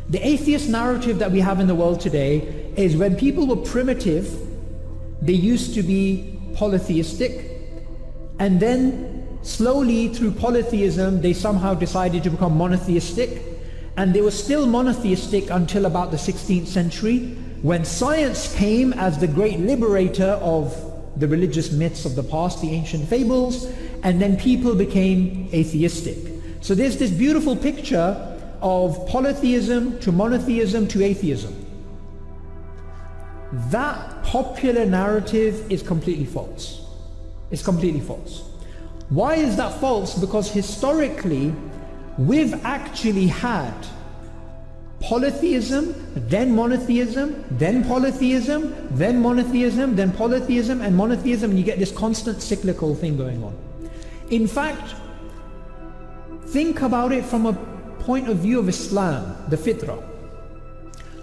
The atheist narrative that we have in the world today is when people were primitive, they used to be polytheistic, and then slowly through polytheism they somehow decided to become monotheistic, and they were still monotheistic until about the 16th century, when science came as the great liberator of the religious myths of the past, the ancient fables, and then people became atheistic. So there's this beautiful picture of polytheism to monotheism to atheism. That popular narrative is completely false. It's completely false. Why is that false? Because historically we've actually had polytheism, then monotheism, then polytheism, then monotheism, then polytheism and monotheism, and you get this constant cyclical thing going on. In fact, think about it from a point of view of Islam, the fitra.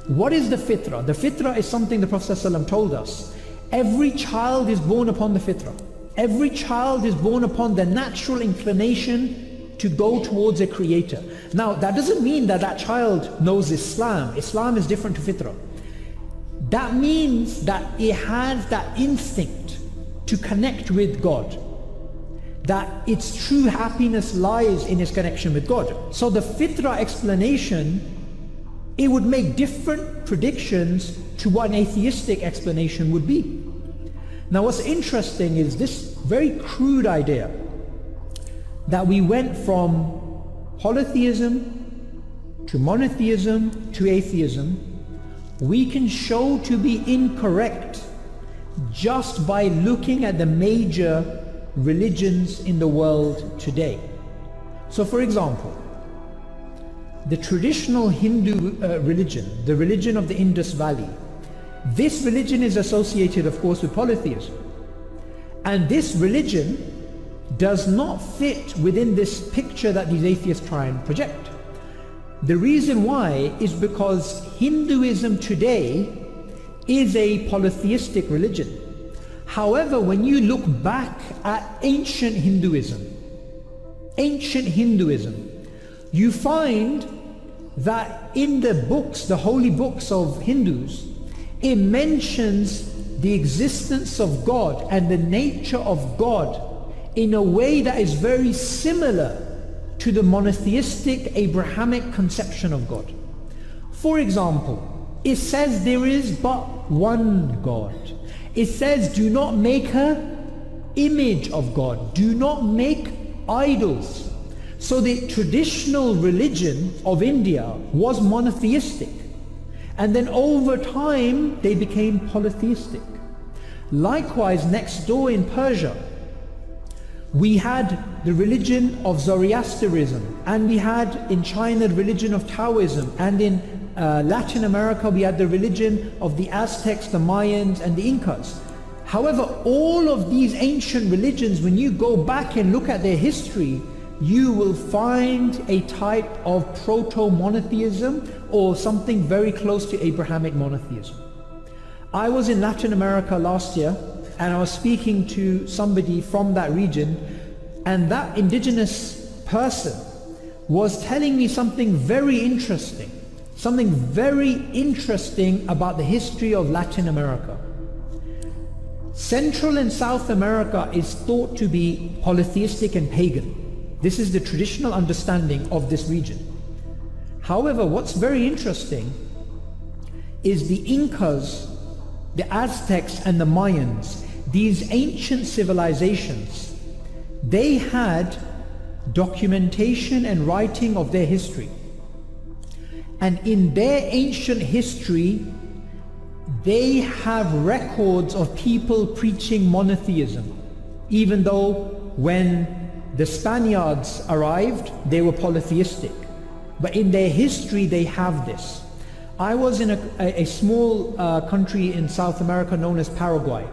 What is the fitra? The fitra is something the Prophet ﷺ told us. Every child is born upon the fitra. Every child is born upon the natural inclination to go towards a creator. Now that doesn't mean that that child knows Islam. Islam is different to fitra. That means that it has that instinct to connect with God, that its true happiness lies in its connection with God. So the fitra explanation, it would make different predictions to what an atheistic explanation would be. Now what's interesting is this very crude idea that we went from polytheism to monotheism to atheism, we can show to be incorrect just by looking at the major religions in the world today. So for example, the traditional Hindu religion, the religion of the Indus Valley, this religion is associated of course with polytheism, and this religion does not fit within this picture that these atheists try and project. The reason why is because Hinduism today is a polytheistic religion. However, when you look back at ancient Hinduism, you find that in the books, the holy books of Hindus, it mentions the existence of God and the nature of God in a way that is very similar to the monotheistic Abrahamic conception of God. For example, it says there is but one God. It says do not make an image of God, do not make idols. So the traditional religion of India was monotheistic, and then over time they became polytheistic. Likewise, next door in Persia, we had the religion of Zoroastrianism, and we had in China the religion of Taoism, and in Latin America we had the religion of the Aztecs, the Mayans and the Incas. However, all of these ancient religions, when you go back and look at their history, you will find a type of proto-monotheism or something very close to Abrahamic monotheism. I was in Latin America last year, and I was speaking to somebody from that region, and that indigenous person was telling me something very interesting about the history of Latin America. Central and South America is thought to be polytheistic and pagan. This is the traditional understanding of this region. However, what's very interesting is the Incas, the Aztecs and the Mayans, these ancient civilizations, they had documentation and writing of their history. And in their ancient history, they have records of people preaching monotheism, even though when the Spaniards arrived, they were polytheistic. But in their history, they have this. I was in a small country in South America known as Paraguay.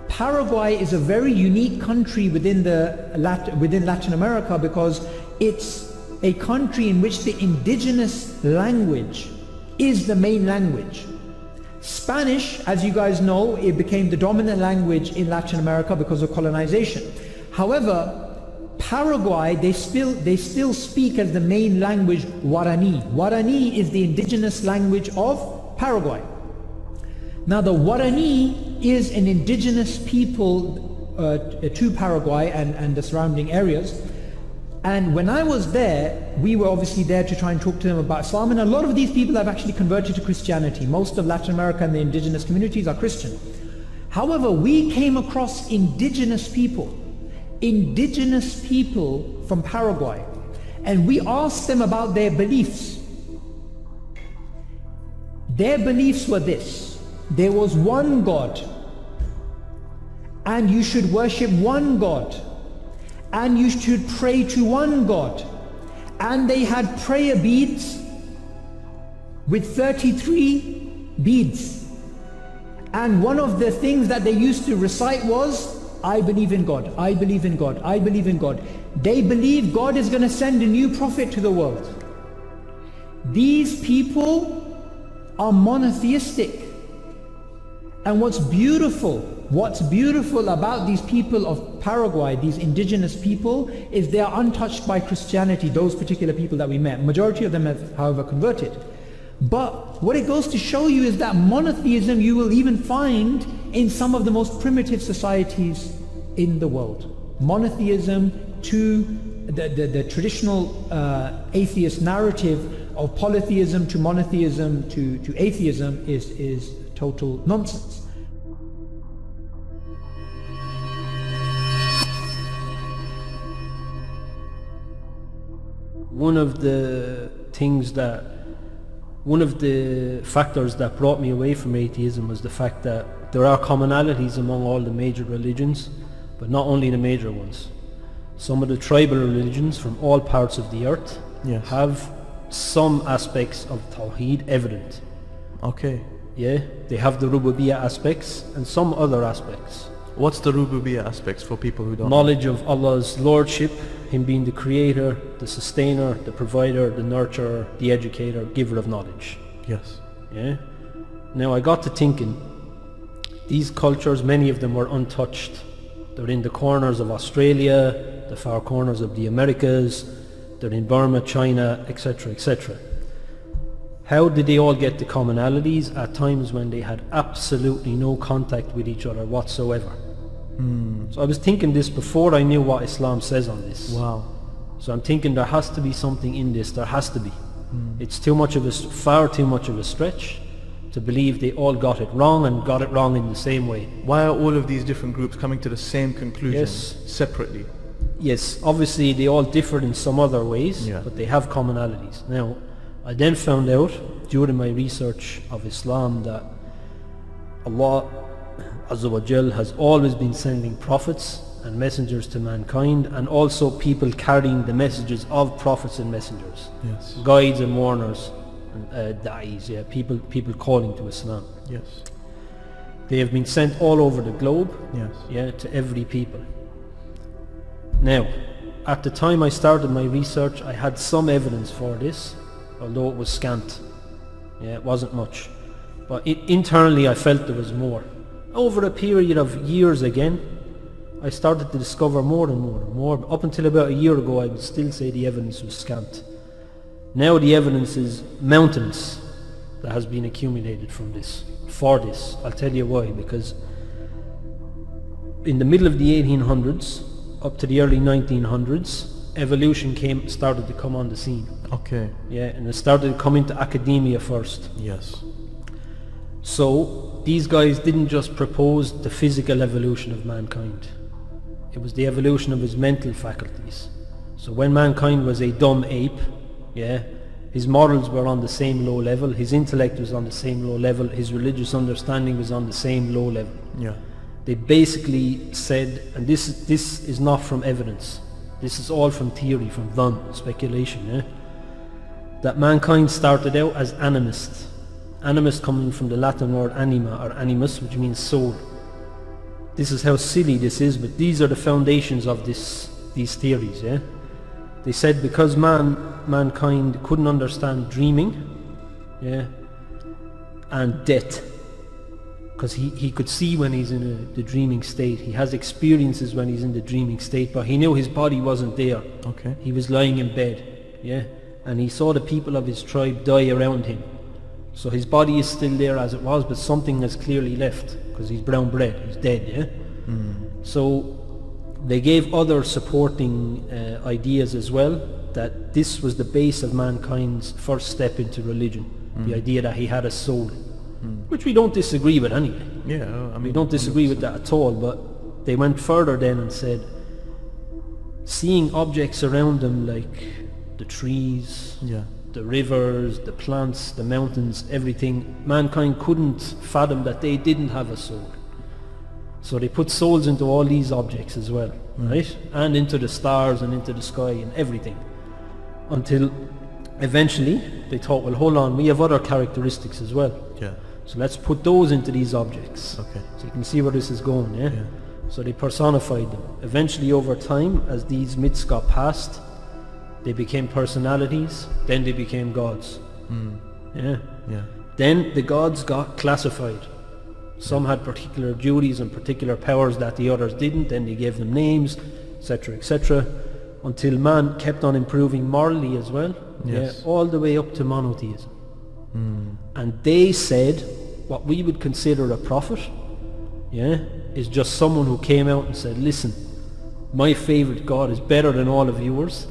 Paraguay is a very unique country within Latin America because it's a country in which the indigenous language is the main language. Spanish, as you guys know, it became the dominant language in Latin America because of colonization. However, Paraguay, they still speak as the main language Guarani. Guarani is the indigenous language of Paraguay. Now the Guarani is an indigenous people to Paraguay and the surrounding areas. And when I was there, we were obviously there to try and talk to them about Islam, and a lot of these people have actually converted to Christianity. Most of Latin America and the indigenous communities are Christian. However, we came across indigenous people from Paraguay, and we asked them about their beliefs. Their beliefs were this: there was one God, and you should worship one God, and you should pray to one God. And they had prayer beads with 33 beads. And one of the things that they used to recite was, I believe in God, I believe in God, I believe in God. They believe God is going to send a new prophet to the world. These people are monotheistic. And what's beautiful about these people of Paraguay, these indigenous people, is they are untouched by Christianity, those particular people that we met. Majority of them have, however, converted. But what it goes to show you is that monotheism you will even find in some of the most primitive societies in the world. Monotheism to the traditional atheist narrative of polytheism to monotheism to atheism is total nonsense. One of the factors that brought me away from atheism was the fact that there are commonalities among all the major religions, but not only the major ones. Some of the tribal religions from all parts of the earth have some aspects of Tawheed evident. Okay. Yeah, they have the Rububiyyah aspects and some other aspects. What's the Rububiyyah aspects for people who don't Knowledge of Allah's lordship, Him being the creator, the sustainer, the provider, the nurturer, the educator, giver of knowledge. Yes. Yeah. Now I got to thinking, these cultures, many of them were untouched. They're in the corners of Australia, the far corners of the Americas, they're in Burma, China, etc., etc. How did they all get the commonalities at times when they had absolutely no contact with each other whatsoever? So I was thinking this before I knew what Islam says on this. Wow. So I'm thinking there has to be something in this, there has to be. It's far too much of a stretch to believe they all got it wrong and got it wrong in the same way. Why are all of these different groups coming to the same conclusion separately? Yes, obviously they all differ in some other ways, but they have commonalities. Now, I then found out during my research of Islam that Allah Azza wa Jal has always been sending prophets and messengers to mankind, and also people carrying the messages of prophets and messengers, guides and warners, and da'is, people calling to Islam. Yes. They have been sent all over the globe, Yes. to every people. Now, at the time I started my research, I had some evidence for this, although it was scant. It wasn't much. But internally I felt there was more. Over a period of years again, I started to discover more and more and more. Up until about a year ago I would still say the evidence was scant. Now the evidence is mountainous that has been accumulated from this, for this. I'll tell you why, because in the middle of the 1800s up to the early 1900s, evolution started to come on the scene. Okay. And it started to come into academia first. Yes. So these guys didn't just propose the physical evolution of mankind. It was the evolution of his mental faculties. So when mankind was a dumb ape, his morals were on the same low level, his intellect was on the same low level, his religious understanding was on the same low level. They basically said, and this is not from evidence, this is all from theory, from dhann, speculation, that mankind started out as animist. Animist coming from the Latin word anima or animus, which means soul. This is how silly this is, but these are the foundations of these theories. They said because mankind couldn't understand dreaming, and death, because he could see when he's in the dreaming state. He has experiences when he's in the dreaming state, but he knew his body wasn't there. Okay. He was lying in bed, yeah, and he saw the people of his tribe die around him. So his body is still there as it was, but something has clearly left, because he's brown bread, he's dead, yeah. So they gave other supporting ideas as well, that this was the base of mankind's first step into religion, the idea that he had a soul, which we don't disagree with anyway. Yeah, I mean, We don't disagree with that at all, but they went further then and said, seeing objects around them like the trees, yeah, the rivers, the plants, the mountains, everything, mankind couldn't fathom that they didn't have a soul. So they put souls into all these objects as well, right? And into the stars and into the sky and everything. Until eventually they thought, well, hold on, we have other characteristics as well. yeah, So let's put those into these objects. okay, So you can see where this is going, yeah? yeah, So they personified them. Eventually over time, as these myths got passed, they became personalities, then they became gods. Yeah. yeah, Then the gods got classified. Some had particular duties and particular powers that the others didn't, then they gave them names, etc., until man kept on improving morally as well, Yes. all the way up to monotheism. And they said what we would consider a prophet, is just someone who came out and said, listen, my favourite God is better than all of yours,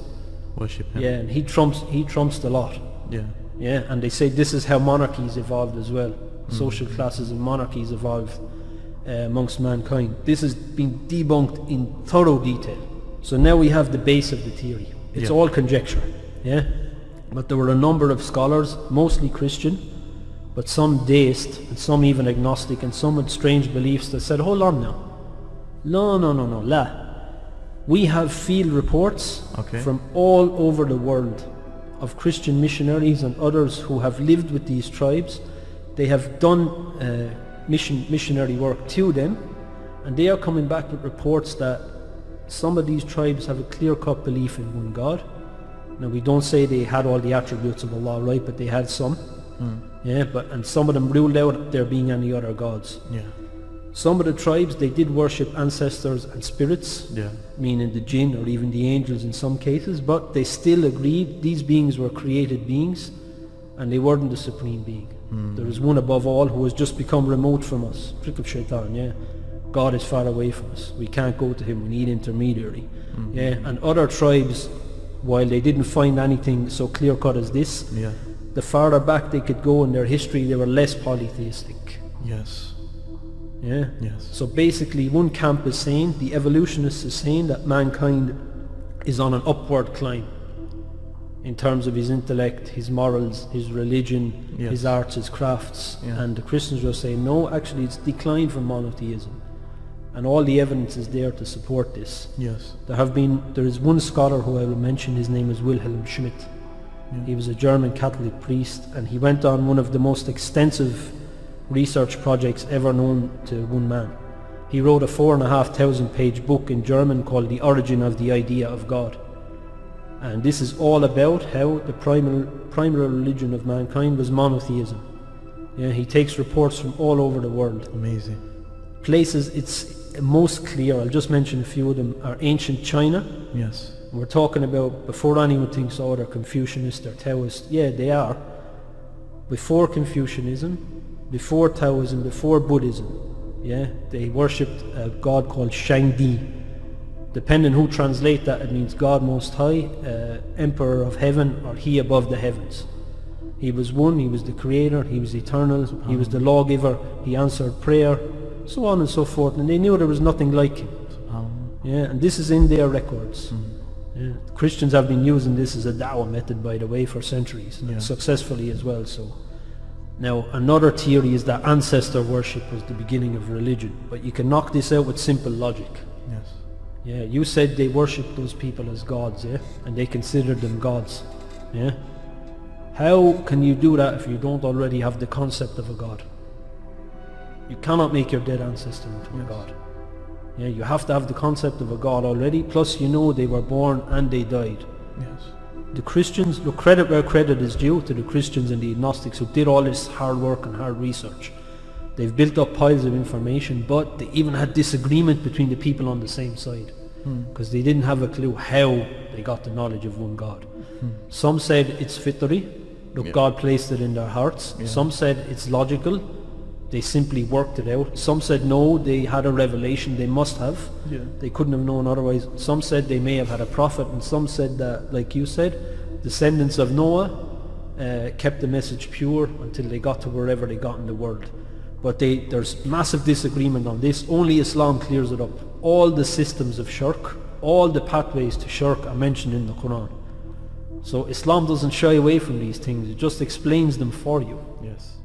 worship him. and he trumps the lot. Yeah, And they say this is how monarchies evolved as well. Social classes and monarchies evolved amongst mankind. This has been debunked in thorough detail. So now we have the base of the theory. It's Yeah. all conjecture, But there were a number of scholars, mostly Christian, but some deist, and some even agnostic, and some with strange beliefs that said, hold on now. No, la. We have field reports Okay. from all over the world of Christian missionaries and others who have lived with these tribes. They have done missionary work to them, and they are coming back with reports that some of these tribes have a clear-cut belief in one God. Now we don't say they had all the attributes of Allah, right, but they had some. And some of them ruled out there being any other gods. yeah, Some of the tribes, they did worship ancestors and spirits, yeah, meaning the jinn or even the angels in some cases, but they still agreed these beings were created beings and they weren't the supreme being. There is one above all who has just become remote from us. Trick of shaitan, God is far away from us. We can't go to him. We need intermediary. And other tribes, while they didn't find anything so clear-cut as this, yeah, the farther back they could go in their history, they were less polytheistic. yes, Yes. yes, So basically one camp is saying, the evolutionists is saying that mankind is on an upward climb in terms of his intellect, his morals, his religion, Yes. his arts, his crafts. Yeah. And the Christians will say, no, actually it's declined from monotheism. And all the evidence is there to support this. yes, There is one scholar who I will mention, his name is Wilhelm Schmidt. yeah, He was a German Catholic priest, and he went on one of the most extensive research projects ever known to one man. He wrote a 4,500 page book in German called The Origin of the Idea of God. And this is all about how the primary religion of mankind was monotheism. He takes reports from all over the world. amazing, Places it's most clear, I'll just mention a few of them, are ancient China. yes, We're talking about before anyone thinks, oh, they're Confucianist, they're Taoist. Yeah, they are. Before Confucianism, before Taoism, before Buddhism, they worshipped a god called Shangdi. Depending who translate that, it means God Most High, Emperor of Heaven, or He above the heavens. He was one, He was the Creator, He was eternal, He was the lawgiver, He answered prayer, so on and so forth. And they knew there was nothing like Him. And this is in their records. Christians have been using this as a da'wah method, by the way, for centuries, Yeah. successfully as well. So now another theory is that ancestor worship was the beginning of religion, but you can knock this out with simple logic. yes, You said they worshipped those people as gods, and they considered them gods. How can you do that if you don't already have the concept of a god? You cannot make your dead ancestor into a Yes. god. You have to have the concept of a god already, plus they were born and they died. yes, The Christians, look, credit where credit is due to the Christians and the agnostics who did all this hard work and hard research. They've built up piles of information, but they even had disagreement between the people on the same side, because they didn't have a clue how they got the knowledge of one God. Some said it's fitri, look, God placed it in their hearts. Some said it's logical, they simply worked it out. Some said no, they had a revelation, they must have. They couldn't have known otherwise. Some said they may have had a prophet, and some said that, like you said, descendants of Noah kept the message pure until they got to wherever they got in the world. But there's massive disagreement on this. Only Islam clears it up. All the systems of shirk, all the pathways to shirk are mentioned in the Quran. So Islam doesn't shy away from these things, it just explains them for you. Yes.